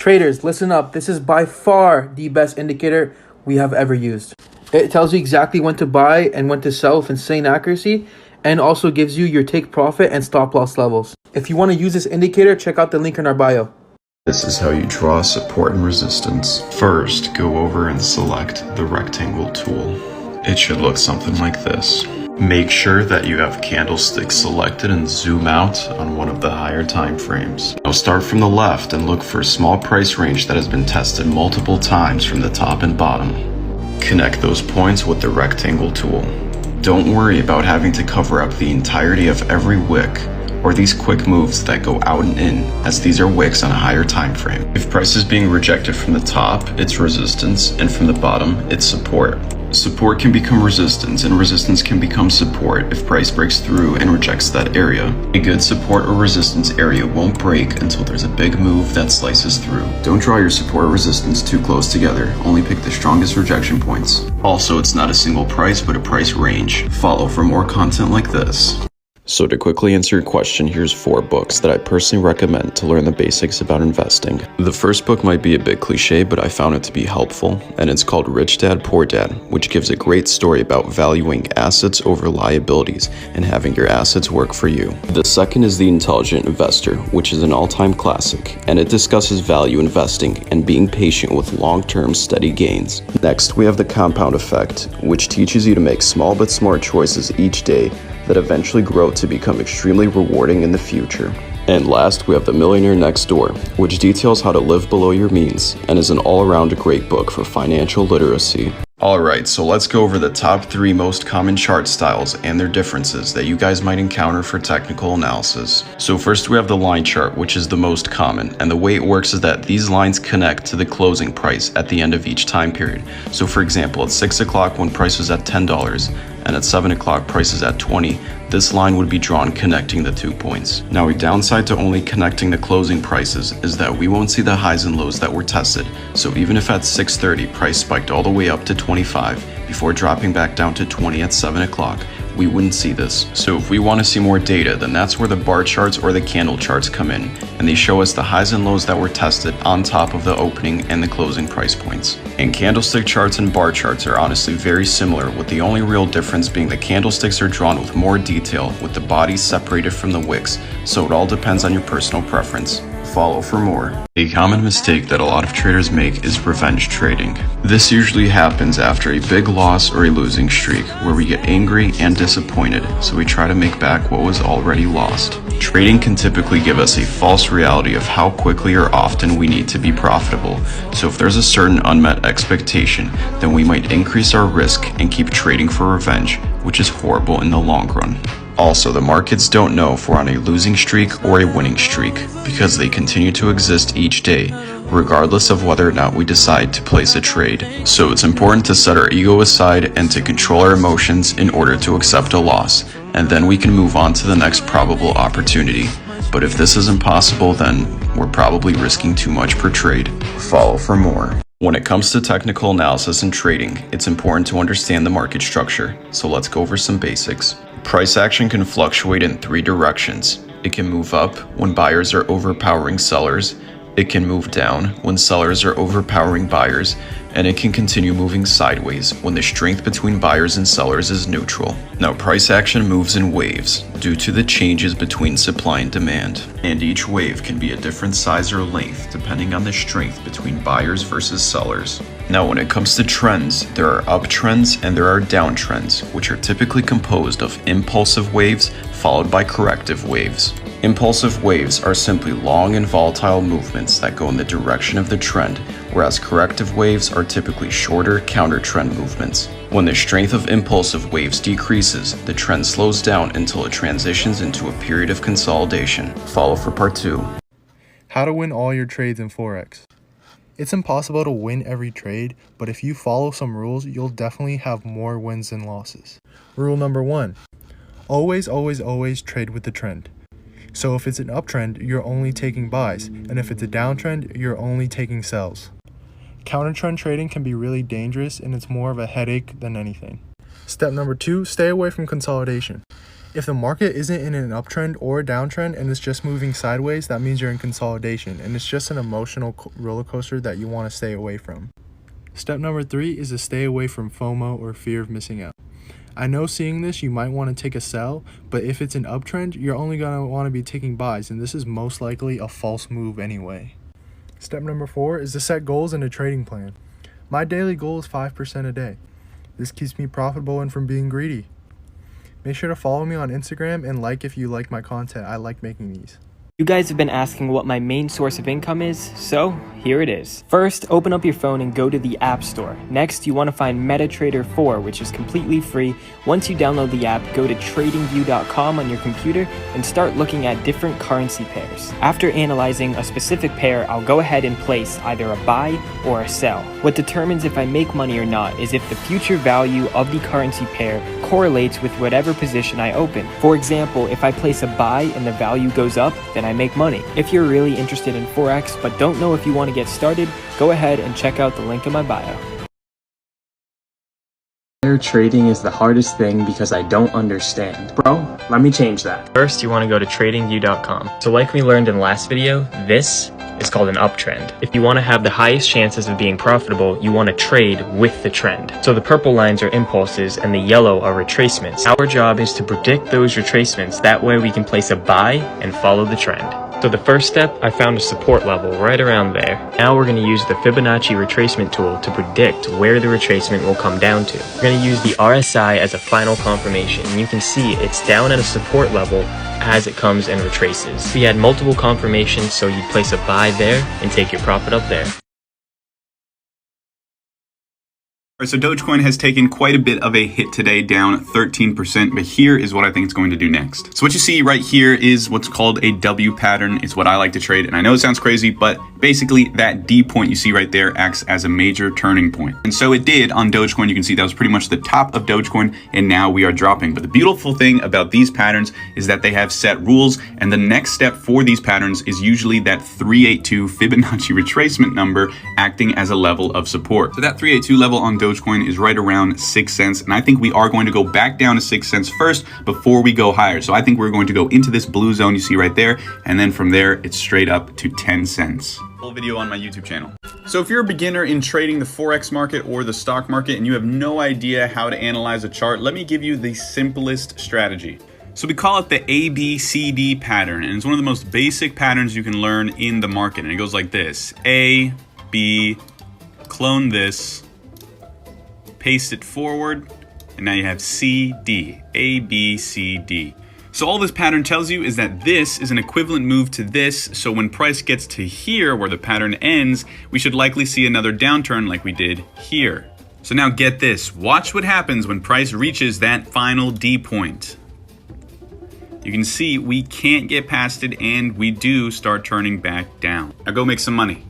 Traders, listen up. This is by far the best indicator we have ever used. It tells you exactly when to buy and when to sell with insane accuracy, and also gives you your take profit and stop loss levels. If you want to use this indicator, check out the link in our bio. This is how you draw support and resistance. First, go over and select the rectangle tool. It should look something like this. Make sure that you have candlesticks selected and zoom out on one of the higher time frames. Now start from the left and look for a small price range that has been tested multiple times from the top and bottom. Connect those points with the rectangle tool. Don't worry about having to cover up the entirety of every wick or these quick moves that go out and in, as these are wicks on a higher time frame. If price is being rejected from the top, it's resistance, and from the bottom, it's support. Support can become resistance, and resistance can become support if price breaks through and rejects that area. A good support or resistance area won't break until there's a big move that slices through. Don't draw your support or resistance too close together, only pick the strongest rejection points. Also, it's not a single price, but a price range. Follow for more content like this. So to quickly answer your question, here's 4 books that I personally recommend to learn the basics about investing. The first book might be a bit cliche, but I found it to be helpful, and it's called Rich Dad, Poor Dad, which gives a great story about valuing assets over liabilities and having your assets work for you. The second is The Intelligent Investor, which is an all-time classic, and it discusses value investing and being patient with long-term steady gains. Next, we have The Compound Effect, which teaches you to make small but smart choices each day that eventually grow to become extremely rewarding in the future. And last, we have The Millionaire Next Door, which details how to live below your means and is an all-around great book for financial literacy. Alright, so let's go over the top 3 most common chart styles and their differences that you guys might encounter for technical analysis. So first we have the line chart, which is the most common, and the way it works is that these lines connect to the closing price at the end of each time period. So for example, at 6 o'clock when price was at $10, and at 7 o'clock price is at 20, this line would be drawn connecting the 2 points. Now a downside to only connecting the closing prices is that we won't see the highs and lows that were tested. So even if at 6:30 price spiked all the way up to 25 before dropping back down to 20 at 7 o'clock, we wouldn't see this. So if we want to see more data, then that's where the bar charts or the candle charts come in, and they show us the highs and lows that were tested on top of the opening and the closing price points. And candlestick charts and bar charts are honestly very similar, with the only real difference being the candlesticks are drawn with more detail, with the bodies separated from the wicks, so it all depends on your personal preference. Follow for more. A common mistake that a lot of traders make is revenge trading. This usually happens after a big loss or a losing streak, where we get angry and disappointed, so we try to make back what was already lost. Trading can typically give us a false reality of how quickly or often we need to be profitable, so if there's a certain unmet expectation, then we might increase our risk and keep trading for revenge, which is horrible in the long run. Also, the markets don't know if we're on a losing streak or a winning streak, because they continue to exist each day, regardless of whether or not we decide to place a trade. So it's important to set our ego aside and to control our emotions in order to accept a loss, and then we can move on to the next probable opportunity. But if this isn't possible, then we're probably risking too much per trade. Follow for more. When it comes to technical analysis and trading, it's important to understand the market structure, so let's go over some basics. Price action can fluctuate in 3 directions. It can move up when buyers are overpowering sellers, it can move down when sellers are overpowering buyers, and it can continue moving sideways when the strength between buyers and sellers is neutral. Now, price action moves in waves due to the changes between supply and demand, and each wave can be a different size or length depending on the strength between buyers versus sellers. Now, when it comes to trends, there are uptrends and there are downtrends, which are typically composed of impulsive waves followed by corrective waves. Impulsive waves are simply long and volatile movements that go in the direction of the trend, whereas corrective waves are typically shorter counter-trend movements. When the strength of impulsive waves decreases, the trend slows down until it transitions into a period of consolidation. Follow for part 2. How to win all your trades in Forex. It's impossible to win every trade, but if you follow some rules, you'll definitely have more wins than losses. Rule number 1. Always trade with the trend. So if it's an uptrend, you're only taking buys, and if it's a downtrend, you're only taking sells. Counter-trend trading can be really dangerous, and it's more of a headache than anything. Step number 2, stay away from consolidation. If the market isn't in an uptrend or a downtrend and it's just moving sideways, that means you're in consolidation, and it's just an emotional roller coaster that you want to stay away from. Step number 3 is to stay away from FOMO, or fear of missing out. I know seeing this, you might want to take a sell, but if it's an uptrend, you're only going to want to be taking buys, and this is most likely a false move anyway. Step number 4 is to set goals and a trading plan. My daily goal is 5% a day. This keeps me profitable and from being greedy. Make sure to follow me on Instagram and like if you like my content. I like making these. You guys have been asking what my main source of income is, so here it is. First, open up your phone and go to the App Store. Next, you want to find MetaTrader 4, which is completely free. Once you download the app, go to tradingview.com on your computer and start looking at different currency pairs. After analyzing a specific pair, I'll go ahead and place either a buy or a sell. What determines if I make money or not is if the future value of the currency pair correlates with whatever position I open. For example, if I place a buy and the value goes up, then I make money. If you're really interested in Forex but don't know if you want to get started, go ahead and check out the link in my bio. Trading is the hardest thing because I don't understand. Bro, let me change that. First, you want to go to tradingview.com. So like we learned in the last video, this is called an uptrend. If you want to have the highest chances of being profitable, you want to trade with the trend. So the purple lines are impulses and the yellow are retracements. Our job is to predict those retracements. That way we can place a buy and follow the trend. So the first step, I found a support level right around there. Now we're going to use the Fibonacci retracement tool to predict where the retracement will come down to. We're going to use the RSI as a final confirmation, and you can see it's down at a support level as it comes and retraces. We had multiple confirmations, so you'd place a buy there and take your profit up there. Alright, so Dogecoin has taken quite a bit of a hit today, down 13%, but here is what I think it's going to do next. So what you see right here is what's called a W pattern. It's what I like to trade, and I know it sounds crazy, but basically that D point you see right there acts as a major turning point. And so it did on Dogecoin. You can see that was pretty much the top of Dogecoin, and now we are dropping. But the beautiful thing about these patterns is that they have set rules, and the next step for these patterns is usually that 382 Fibonacci retracement number acting as a level of support. So that 382 level on Dogecoin is right around 6 cents, and I think we are going to go back down to 6 cents first before we go higher. So I think we're going to go into this blue zone you see right there, and then from there it's straight up to 10 cents. Full video on my YouTube channel. So if you're a beginner in trading the Forex market or the stock market and you have no idea how to analyze a chart, let me give you the simplest strategy. So we call it the ABCD pattern, and it's one of the most basic patterns you can learn in the market, and it goes like this: A, B, clone this, paste it forward, and now you have C, D, A, B, C, D. So all this pattern tells you is that this is an equivalent move to this, so when price gets to here where the pattern ends, we should likely see another downturn like we did here. So now get this, watch what happens when price reaches that final D point. You can see we can't get past it and we do start turning back down. Now go make some money.